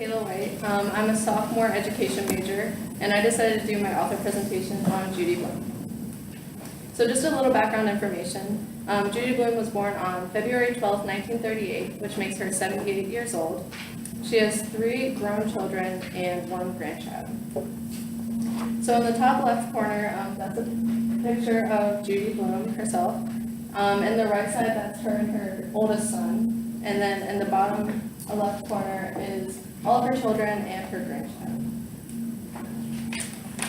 Michealea. I'm a sophomore education major, and I decided to do my author presentation on Judy Blume. So just a little background information. Judy Blume was born on February 12, 1938, which makes her 78 years old. She has 3 grown children and 1 grandchild. So in the top left corner, that's a picture of Judy Blume herself. In the right side, that's her and her oldest son. And then in the bottom left corner is all of her children and her grandchild.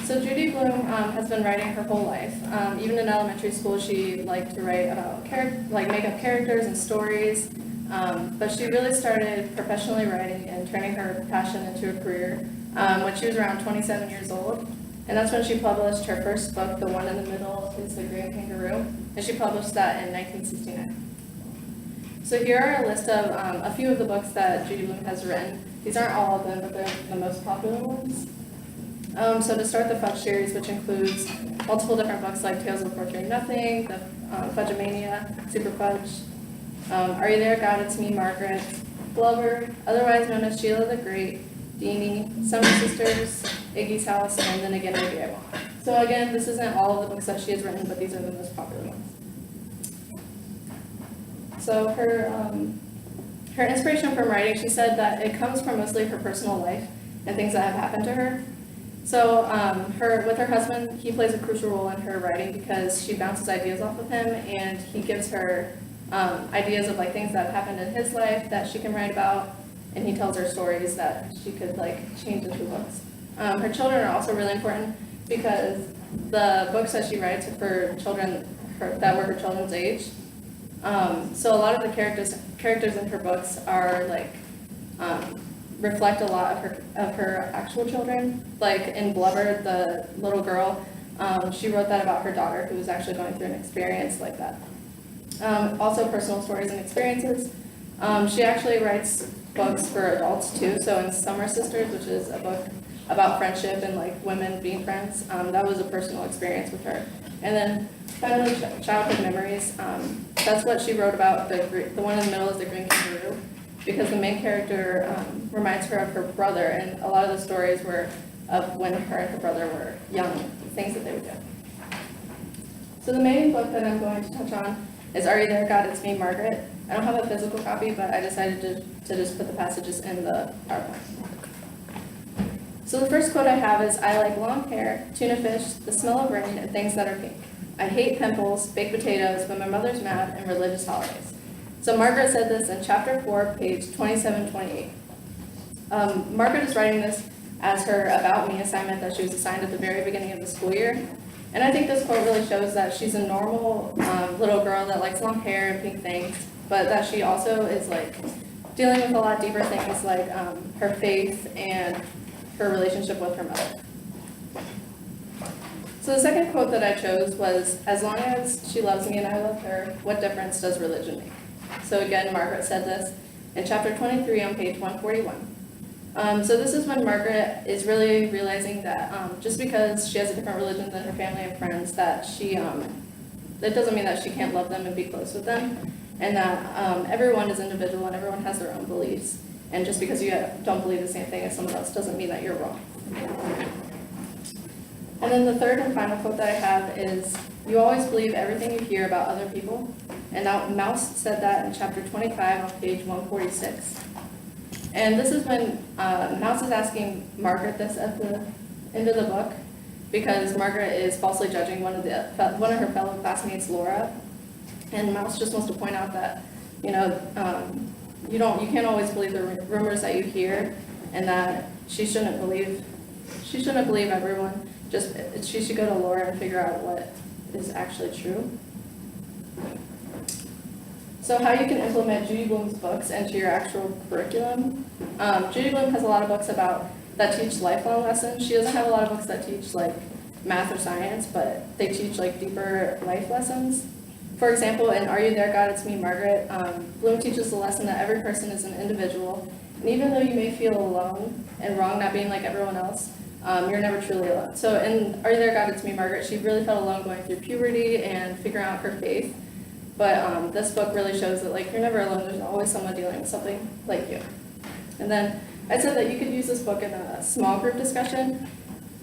So Judy Blume has been writing her whole life. Even in elementary school, she liked to write about make up characters and stories. But she really started professionally writing and turning her passion into a career when she was around 27 years old. And that's when she published her first book. The one in the middle is The Green Kangaroo, and she published that in 1969. So here are a list of a few of the books that Judy Blume has written. These aren't all of them, but they're the most popular ones. So to start, the Fudge series, which includes multiple different books like Tales of Fortune Nothing, the Fudge-a-Mania, Super Fudge, Are You There, God, It's Me, Margaret, Blubber, otherwise known as Sheila the Great, Deanie, Summer Sisters, Iggy's House, and then again, Maybe I Won't. So again, this isn't all of the books that she has written, but these are the most popular ones. So her inspiration from writing, she said that it comes from mostly her personal life and things that have happened to her. So with her husband, he plays a crucial role in her writing because she bounces ideas off of him, and he gives her ideas of things that have happened in his life that she can write about, and he tells her stories that she could change into books. Her children are also really important because the books that she writes are for children that were her children's age. So a lot of the characters in her books are reflect a lot of her actual children. Like in Blubber, the little girl, she wrote that about her daughter who was actually going through an experience like that. Also personal stories and experiences. She actually writes books for adults too. So in Summer Sisters, which is a book about friendship and women being friends, that was a personal experience with her. And then finally, childhood memories. That's what she wrote about. The one in the middle is The Green Kangaroo, because the main character reminds her of her brother, and a lot of the stories were of when her and her brother were young, things that they would do. So the main book that I'm going to touch on is Are You There, God, It's Me, Margaret. I don't have a physical copy, but I decided to just put the passages in the PowerPoint. So the first quote I have is, I like long hair, tuna fish, the smell of rain, and things that are pink. I hate pimples, baked potatoes, but my mother's mad, and religious holidays. So Margaret said this in chapter 4, page 2728. Margaret is writing this as her About Me assignment that she was assigned at the very beginning of the school year. And I think this quote really shows that she's a normal little girl that likes long hair and pink things, but that she also is dealing with a lot deeper things like her faith and her relationship with her mother. So the second quote that I chose was, as long as she loves me and I love her, what difference does religion make? So again, Margaret said this in chapter 23 on page 141. So this is when Margaret is really realizing that just because she has a different religion than her family and friends, that that doesn't mean that she can't love them and be close with them, and that everyone is individual and everyone has their own beliefs. And just because you don't believe the same thing as someone else doesn't mean that you're wrong. And then the third and final quote that I have is, you always believe everything you hear about other people. And now Mouse said that in chapter 25 on page 146. And this is when Mouse is asking Margaret this at the end of the book, because Margaret is falsely judging one of her fellow classmates, Laura. And Mouse just wants to point out that, you can't always believe the rumors that you hear, and that she shouldn't believe everyone. She should go to Laura and figure out what is actually true. So how you can implement Judy Blume's books into your actual curriculum. Judy Blume has a lot of books that teach lifelong lessons. She doesn't have a lot of books that teach math or science, but they teach deeper life lessons. For example, in Are You There, God, It's Me, Margaret, Blume teaches the lesson that every person is an individual, and even though you may feel alone and wrong not being like everyone else, you're never truly alone. So in Are You There, God, It's Me, Margaret, she really felt alone going through puberty and figuring out her faith. But this book really shows that you're never alone. There's always someone dealing with something like you. And then I said that you could use this book in a small group discussion.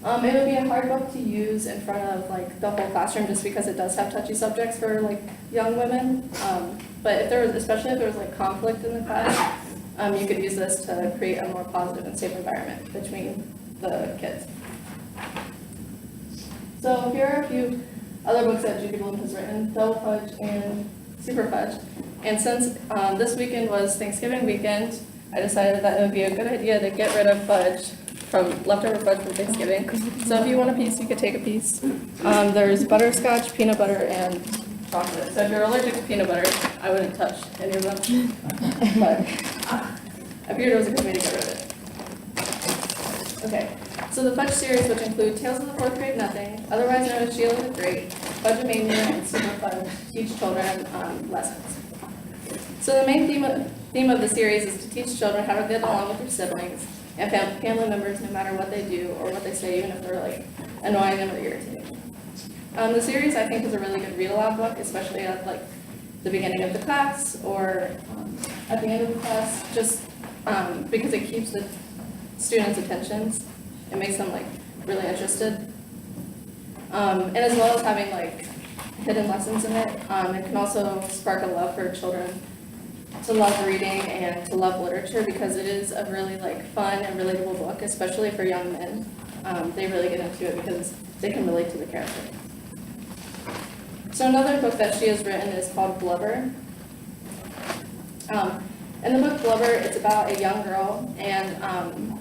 It would be a hard book to use in front of like the whole classroom just because it does have touchy subjects for like young women. But if there was, especially if there was like conflict in the class, you could use this to create a more positive and safe environment between the kids. So here are a few other books that Judy Blume has written, Double Fudge and Super Fudge. And since this weekend was Thanksgiving weekend, I decided that it would be a good idea to get rid of fudge leftover fudge from Thanksgiving. So if you want a piece, you could take a piece. There's butterscotch, peanut butter, and chocolate. So if you're allergic to peanut butter, I wouldn't touch any of them. But I figured it was a good way to get rid of it. Okay, so the fudge series, which include Tales of the Fourth Grade Nothing, otherwise known as Sheila the Great, Fudge-A-Mania, and Super Fudge, teach children lessons. So the main theme of the series is to teach children how to get along with their siblings and family members no matter what they do or what they say, even if they're like annoying them or irritating. The series I think is a really good read aloud book, especially at like the beginning of the class or at the end of the class, just because it keeps the students' attentions. It makes them like really interested. And as well as having like hidden lessons in it, it can also spark a love for children to love reading and to love literature because it is a really like fun and relatable book, especially for young men. They really get into it because they can relate to the character. So another book that she has written is called Blubber. In the book Blubber, it's about a young girl, and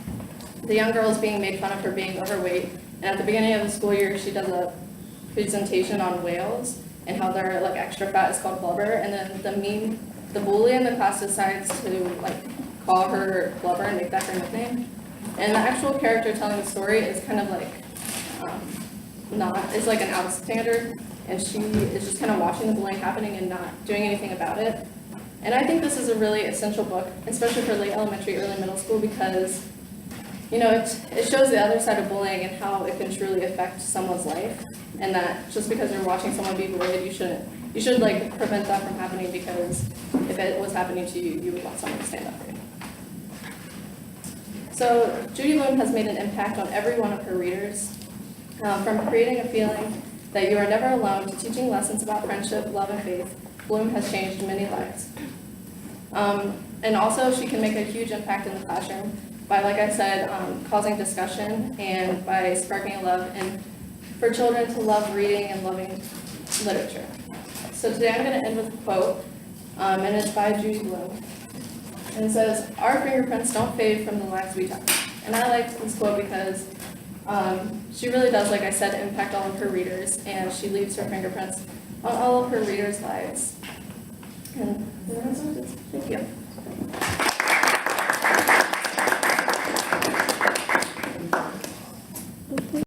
the young girl is being made fun of for being overweight. And at the beginning of the school year, she does a presentation on whales and how their like extra fat is called blubber. And then the bully in the class decides to like call her Blubber and make that her nickname. And the actual character telling the story is kind of like it's like an outsider, and she is just kind of watching the bullying happening and not doing anything about it. And I think this is a really essential book, especially for late elementary, early middle school, because you know it shows the other side of bullying and how it can truly affect someone's life, and that just because you're watching someone be bullied, you should like prevent that from happening, because if it was happening to you, you would want someone to stand up for you. So Judy Blume has made an impact on every one of her readers, from creating a feeling that you are never alone to teaching lessons about friendship, love, and faith. Blume has changed many lives. And also she can make a huge impact in the classroom by, like I said, causing discussion and by sparking a love and for children to love reading and loving literature. So today I'm going to end with a quote, and it's by Judy Blume. And it says, "Our fingerprints don't fade from the lives we touch." And I like this quote because she really does, like I said, impact all of her readers, and she leaves her fingerprints on all of her readers' lives. And thank you.